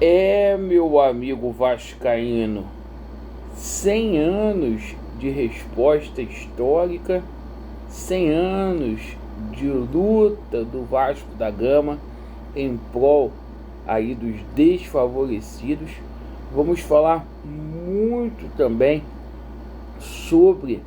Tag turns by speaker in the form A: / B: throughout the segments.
A: Meu amigo vascaíno, 100 anos de resposta histórica, 100 anos de luta do Vasco da Gama em prol aí dos desfavorecidos. Vamos falar muito também sobre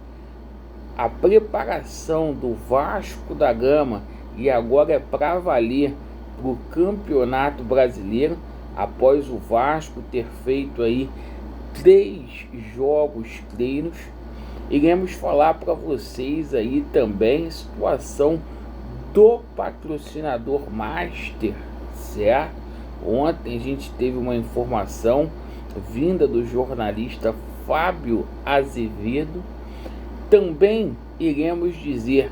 A: a preparação do Vasco da Gama, e agora é para valer, para o Campeonato Brasileiro, após o Vasco ter feito aí 3 jogos treinos. Iremos falar para vocês aí também a situação do patrocinador Master, certo? Ontem a gente teve uma informação vinda do jornalista Fábio Azevedo. Também iremos dizer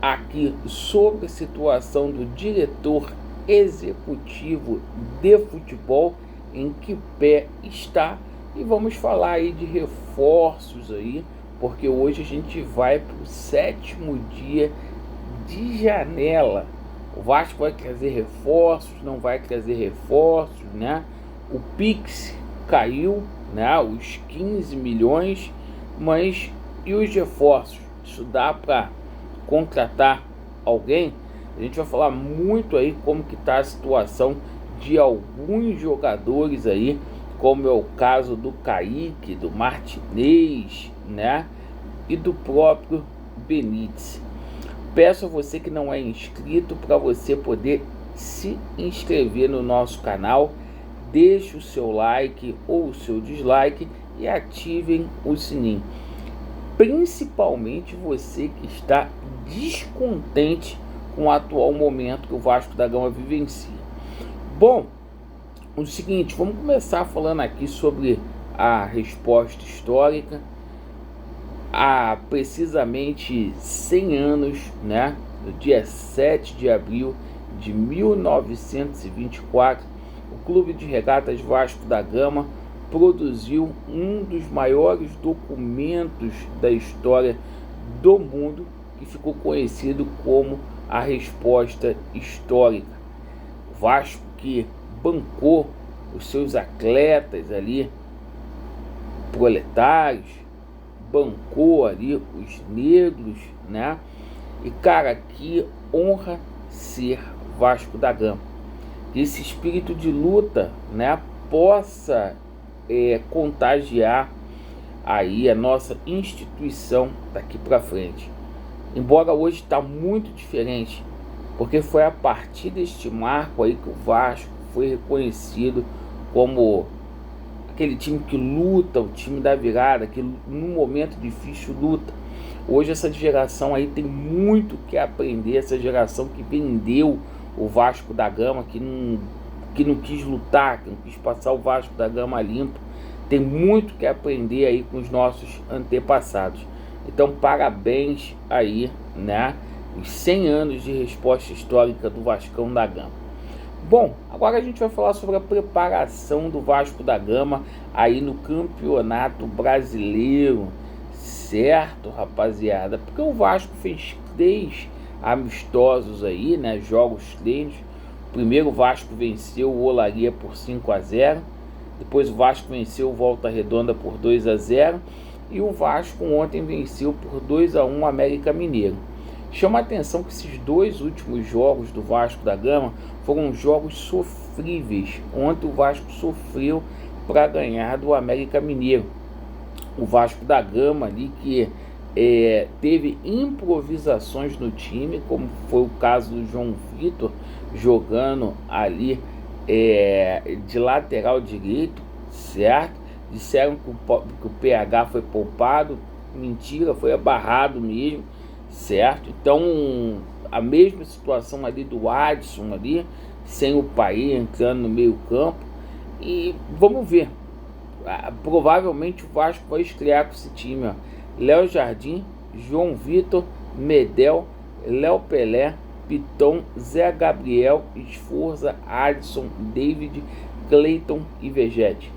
A: aqui sobre a situação do diretor executivo de futebol, em que pé está, e vamos falar aí de reforços aí, porque hoje a gente vai para o 7º dia de janela. O Vasco vai trazer reforços, não vai trazer reforços, né? O Pix caiu, né? Os 15 milhões, mas e os reforços? Isso dá para contratar alguém? A gente vai falar muito aí como que está a situação de alguns jogadores aí, como é o caso do Kaique, do Martinez, né? E do próprio Benítez. Peço a você que não é inscrito para você poder se inscrever no nosso canal, deixe o seu like ou o seu dislike e ativem o sininho. Principalmente você que está descontente com o atual momento que o Vasco da Gama vivencia. Bom, o seguinte, vamos começar falando aqui sobre a resposta histórica. Há precisamente 100 anos, né, no dia 7 de abril de 1924, o Clube de Regatas Vasco da Gama produziu um dos maiores documentos da história do mundo, que ficou conhecido como a resposta histórica. O Vasco que bancou os seus atletas ali, proletários, bancou ali os negros, né? E cara, que honra ser Vasco da Gama. Que esse espírito de luta, né, possa contagiar aí a nossa instituição daqui para frente. Embora hoje está muito diferente, porque foi a partir deste marco aí que o Vasco foi reconhecido como aquele time que luta, o time da virada, que no momento difícil luta. Hoje essa geração aí tem muito que aprender, essa geração que vendeu o Vasco da Gama, que não quis lutar, que não quis passar o Vasco da Gama limpo, tem muito que aprender aí com os nossos antepassados. Então parabéns aí, né, os 100 anos de resposta histórica do Vascão da Gama. Bom, agora a gente vai falar sobre a preparação do Vasco da Gama aí no Campeonato Brasileiro, certo, rapaziada? Porque o Vasco fez 3 amistosos aí, né, jogos treinos. Primeiro o Vasco venceu o Olaria por 5-0, depois o Vasco venceu o Volta Redonda por 2-0 e o Vasco ontem venceu por 2-1 o América Mineiro. Chama a atenção que esses 2 últimos jogos do Vasco da Gama foram jogos sofríveis. Ontem o Vasco sofreu para ganhar do América Mineiro. O Vasco da Gama ali que teve improvisações no time, como foi o caso do João Vitor jogando ali de lateral direito, certo? Disseram que o PH foi poupado, mentira, foi abarrado mesmo, certo? Então a mesma situação ali do Adson ali, sem o Paí entrando no meio campo, e vamos ver, provavelmente o Vasco vai estrear com esse time, ó. Léo Jardim, João Vitor, Medel, Léo Pelé, Piton, Zé Gabriel, Esforza, Adson, David, Cleiton e Vegete.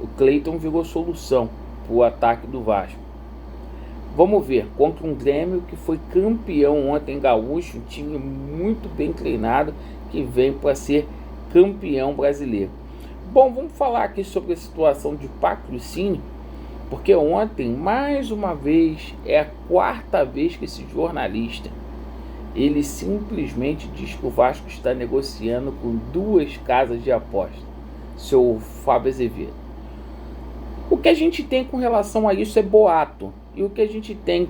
A: O Cleiton virou solução para o ataque do Vasco. Vamos ver, contra um Grêmio que foi campeão ontem gaúcho, um time muito bem treinado, que vem para ser campeão brasileiro. Bom, vamos falar aqui sobre a situação de patrocínio, porque ontem, mais uma vez, é a quarta vez que esse jornalista, ele simplesmente diz que o Vasco está negociando com 2 casas de aposta, seu Fábio Azevedo. O que a gente tem com relação a isso é boato, e o que a gente tem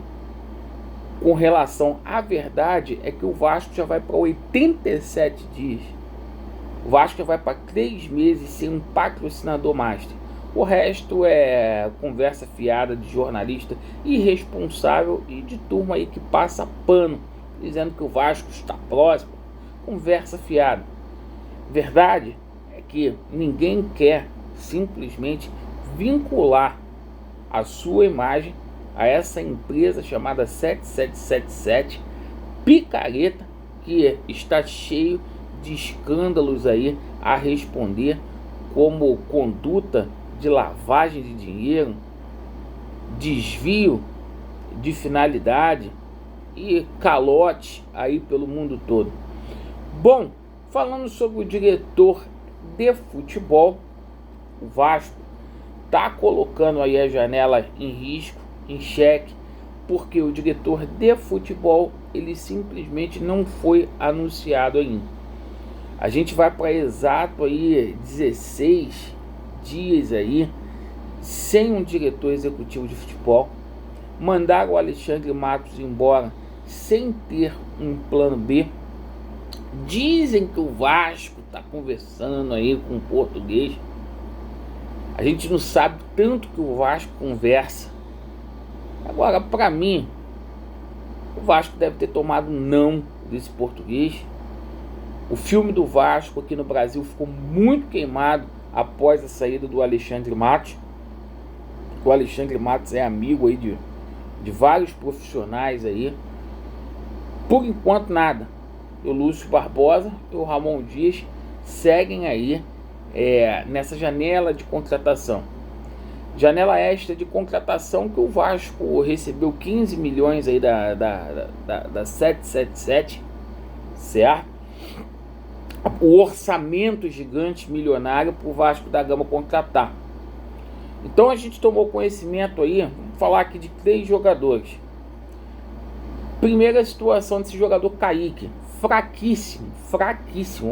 A: com relação à verdade é que o Vasco já vai para 87 dias. O Vasco já vai para 3 meses sem um patrocinador master. O resto é conversa fiada de jornalista irresponsável e de turma aí que passa pano, dizendo que o Vasco está próximo. Conversa fiada. Verdade é que ninguém quer simplesmente vincular a sua imagem a essa empresa chamada 7777 picareta, que está cheio de escândalos aí a responder, como conduta de lavagem de dinheiro, desvio de finalidade e calote aí pelo mundo todo. Bom, falando sobre o diretor de futebol, o Vasco está colocando aí a janela em risco, em xeque, porque o diretor de futebol, ele simplesmente não foi anunciado ainda. A gente vai para exato aí 16 dias aí sem um diretor executivo de futebol. Mandaram o Alexandre Matos embora sem ter um plano B. Dizem que o Vasco está conversando aí com o português. A gente não sabe tanto que o Vasco conversa. Agora, para mim, o Vasco deve ter tomado um não desse português. O filme do Vasco aqui no Brasil ficou muito queimado após a saída do Alexandre Matos. O Alexandre Matos é amigo aí de vários profissionais aí. Por enquanto, nada. O Lúcio Barbosa e o Ramon Dias seguem aí nessa janela de contratação. Janela extra de contratação que o Vasco recebeu 15 milhões aí da 777, certo? O orçamento gigante milionário para o Vasco da Gama contratar. Então a gente tomou conhecimento aí, vamos falar aqui de 3 jogadores. Primeira situação desse jogador Kaique, fraquíssimo.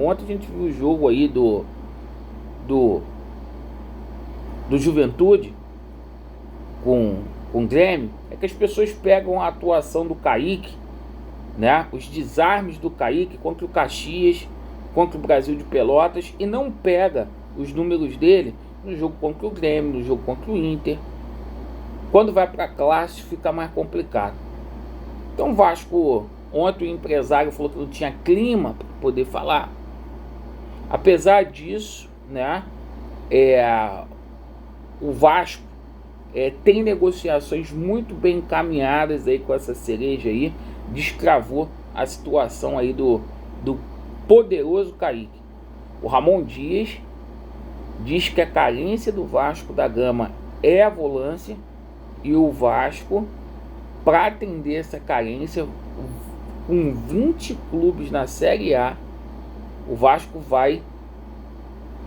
A: Ontem a gente viu o jogo aí do Juventude com o Grêmio. É que as pessoas pegam a atuação do Kaique, né, os desarmes do Kaique contra o Caxias, contra o Brasil de Pelotas, e não pega os números dele no jogo contra o Grêmio, no jogo contra o Inter. Quando vai para a classe fica mais complicado. Então o Vasco, ontem o empresário falou que não tinha clima para poder falar. Apesar disso, né, o Vasco tem negociações muito bem encaminhadas aí com essa cereja aí, destravou a situação aí do poderoso Kaique. O Ramon Dias diz que a carência do Vasco da Gama é a volância, e o Vasco, para atender essa carência, com 20 clubes na Série A, o Vasco vai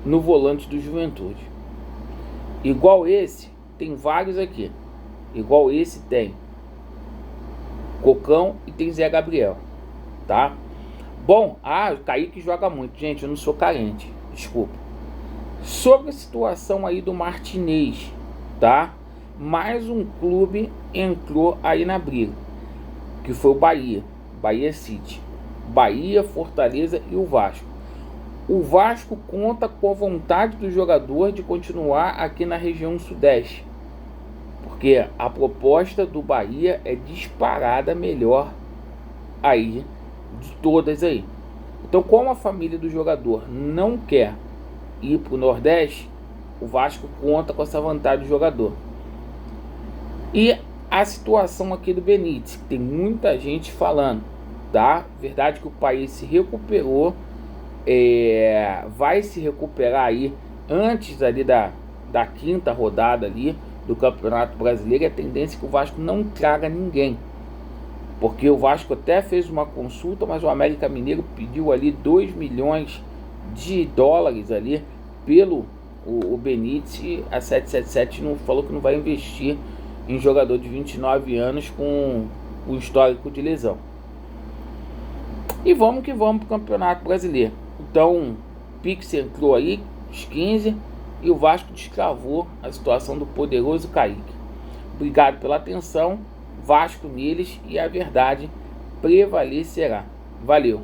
A: no volante do Juventude. Igual esse, tem vários aqui. Igual esse tem Cocão e tem Zé Gabriel, tá? Bom, o Kaique joga muito. Gente, eu não sou carente, desculpa. Sobre a situação aí do Martinez, tá? Mais um clube entrou aí na briga, que foi o Bahia City, Bahia, Fortaleza e o Vasco. O Vasco conta com a vontade do jogador de continuar aqui na região sudeste, porque a proposta do Bahia é disparada melhor aí de todas aí. Então, como a família do jogador não quer ir para o Nordeste, o Vasco conta com essa vantagem do jogador. E a situação aqui do Benítez, que tem muita gente falando, tá? Verdade que o país se recuperou, vai se recuperar aí antes ali da 5ª rodada ali do Campeonato Brasileiro. E a tendência é que o Vasco não traga ninguém, porque o Vasco até fez uma consulta, mas o América Mineiro pediu ali 2 milhões de dólares ali pelo O Benítez, a 777, não falou que não vai investir em jogador de 29 anos com o histórico de lesão. E vamos que vamos para o Campeonato Brasileiro. Então, o Pix entrou aí, os 15, e o Vasco destravou a situação do poderoso Kaique. Obrigado pela atenção, Vasco neles, e a verdade prevalecerá. Valeu!